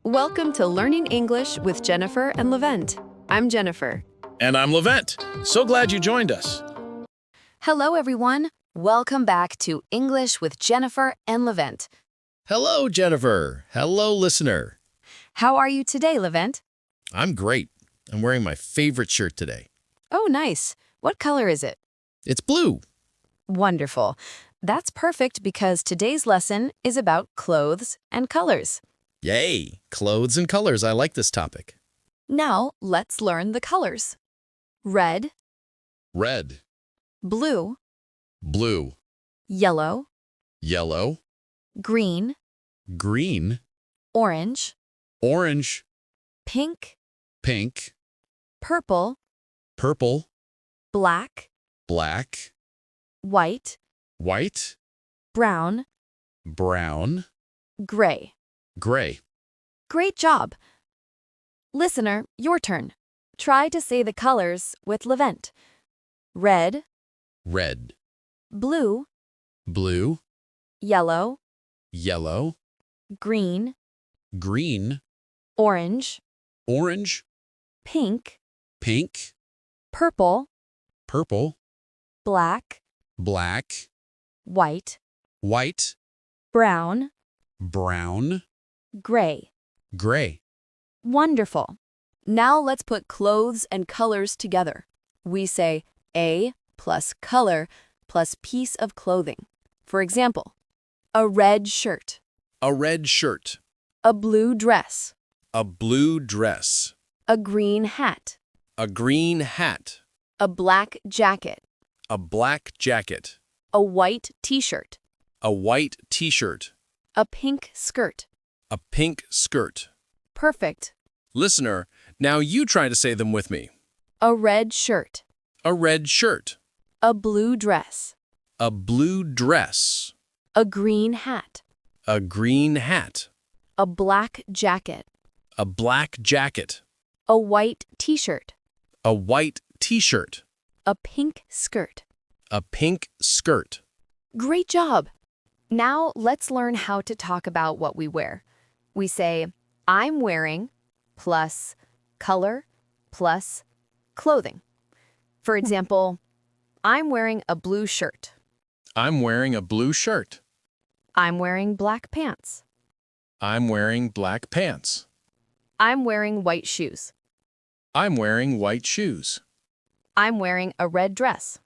Welcome to Learning English with Jennifer and Levent. I'm Jennifer. And I'm Levent. So glad you joined us. Hello, everyone. Welcome back to English with Jennifer and Levent. Hello, Jennifer. Hello, listener. How are you today, Levent? I'm great. I'm wearing my favorite shirt today. Oh, nice. What color is it? It's blue. Wonderful. That's perfect because today's lesson is about clothes and colors. Yay! Clothes and colors. I like this topic. Now, let's learn the colors. Red, Red, blue, blue, yellow, yellow, green, green, orange, orange, pink, pink, purple, purple, black, black, white, white, brown, brown, gray. gray. Great job! Listener, your turn. Try to say the colors with Levent. Red, Red, blue, blue, yellow, yellow, green, green, orange, orange, pink, pink, purple, purple, black, black, white, white, brown, brown, gray. gray. Wonderful. Now let's put clothes and colors together. We say A plus color plus piece of clothing. For example, a red shirt, A red shirt, a blue dress, a blue dress, a green hat, a green hat, a black jacket, a black jacket, a white t-shirt, a white t-shirt, a pink skirt. a pink skirt. Perfect. Listener, now you try to say them with me. A red shirt, A red shirt, a blue dress, a blue dress, a green hat, a green hat, a black jacket, a black jacket, a white t-shirt, a white t-shirt, a pink skirt. a pink skirt. Great job! Now let's learn how to talk about what we wear. We say, I'm wearing plus color plus clothing. For example, I'm wearing a blue shirt. I'm wearing a blue shirt. I'm wearing black pants. I'm wearing black pants. I'm wearing white shoes. I'm wearing white shoes. I'm wearing a red dress.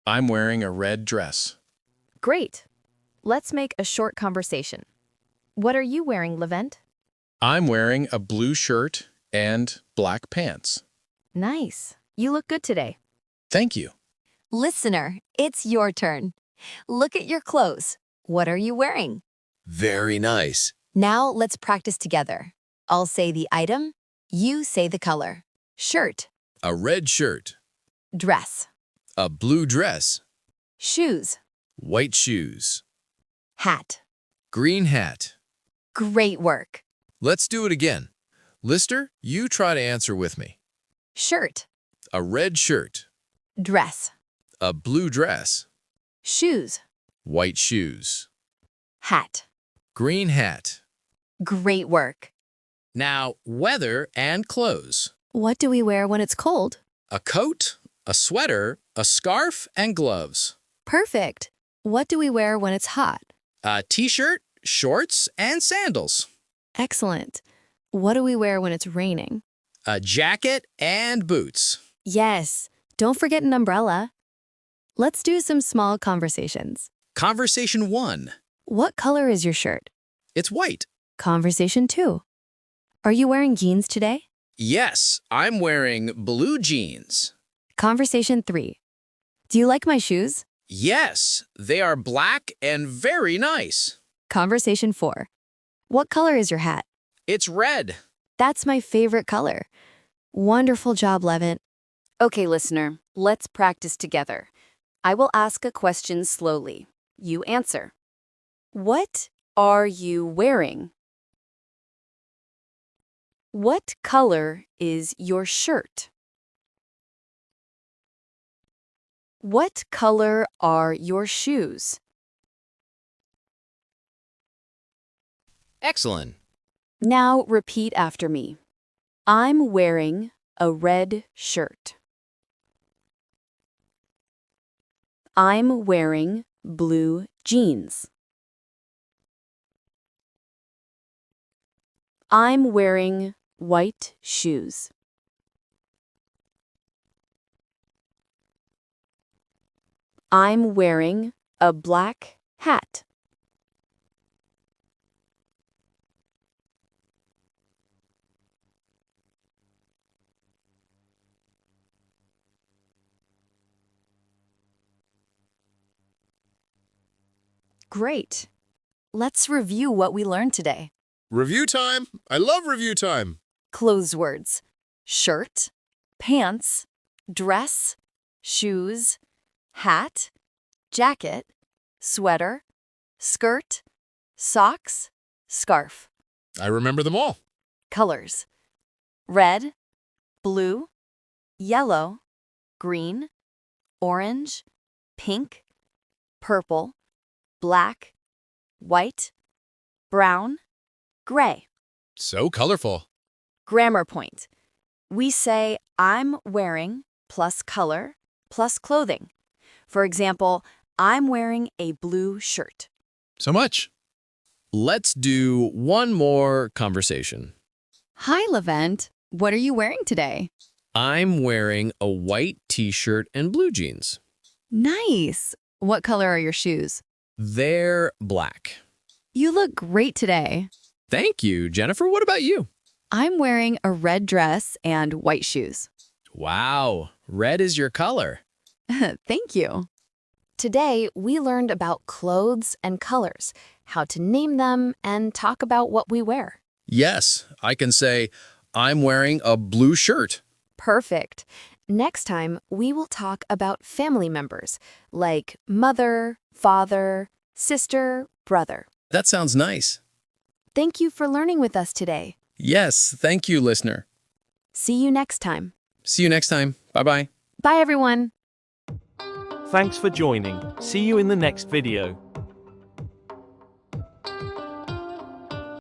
I'm wearing a red dress. Great! Let's make a short conversation. What are you wearing, Levent? I'm wearing a blue shirt and black pants. Nice. You look good today. Thank you. Listener, it's your turn. Look at your clothes. What are you wearing? Very nice. Now let's practice together. I'll say the item, you say the color. Shirt, A red shirt, dress, a blue dress, shoes, white shoes, hat. green hat. Great work. Let's do it again. Lister, you try to answer with me. Shirt, A red shirt, dress, a blue dress, shoes, white shoes, hat. green hat. Great work. Now, weather and clothes. What do we wear when it's cold? A coat, a sweater, a scarf, and gloves. Perfect. What do we wear when it's hot? A t-shirt, shorts, and sandals. Excellent. What do we wear when it's raining? A jacket and boots. Yes. Don't forget an umbrella. Let's do some small conversations. Conversation 1. What color is your shirt? It's white. Conversation 2. Are you wearing jeans today? Yes, I'm wearing blue jeans. Conversation 3. Do you like my shoes? Yes, they are black and very nice. Conversation 4. What color is your hat? It's red. That's my favorite color. Wonderful job, Levent. Okay, listener, let's practice together. I will ask a question slowly. You answer. What are you wearing? What color is your shirt? What color are your shoes? Excellent. Now repeat after me. I'm wearing a red shirt. I'm wearing blue jeans. I'm wearing white shoes. I'm wearing a black hat. Great. Let's review what we learned today. Review time! I love review time! Closed words: shirt, pants, dress, shoes, hat, jacket, sweater, skirt, socks, scarf. I remember them all. Colors: red, blue, yellow, green, orange, pink, purple, black, white, brown, gray. So colorful. Grammar point. We say I'm wearing plus color plus clothing. For example, I'm wearing a blue shirt. So much. Let's do one more conversation. Hi, Levent. What are you wearing today? I'm wearing a white t-shirt and blue jeans. Nice. What color are your shoes? They're black. You look great today. Thank you, Jennifer. What about you? I'm wearing a red dress and white shoes. Wow, red is your color. Thank you. Today, we learned about clothes and colors, how to name them, and talk about what we wear. Yes, I can say, I'm wearing a blue shirt. Perfect. Next time, we will talk about family members, like mother, father, sister, brother. That sounds nice. Thank you for learning with us today. Yes, thank you, listener. See you next time. See you next time. Bye-bye. Bye, everyone. Thanks for joining. See you in the next video.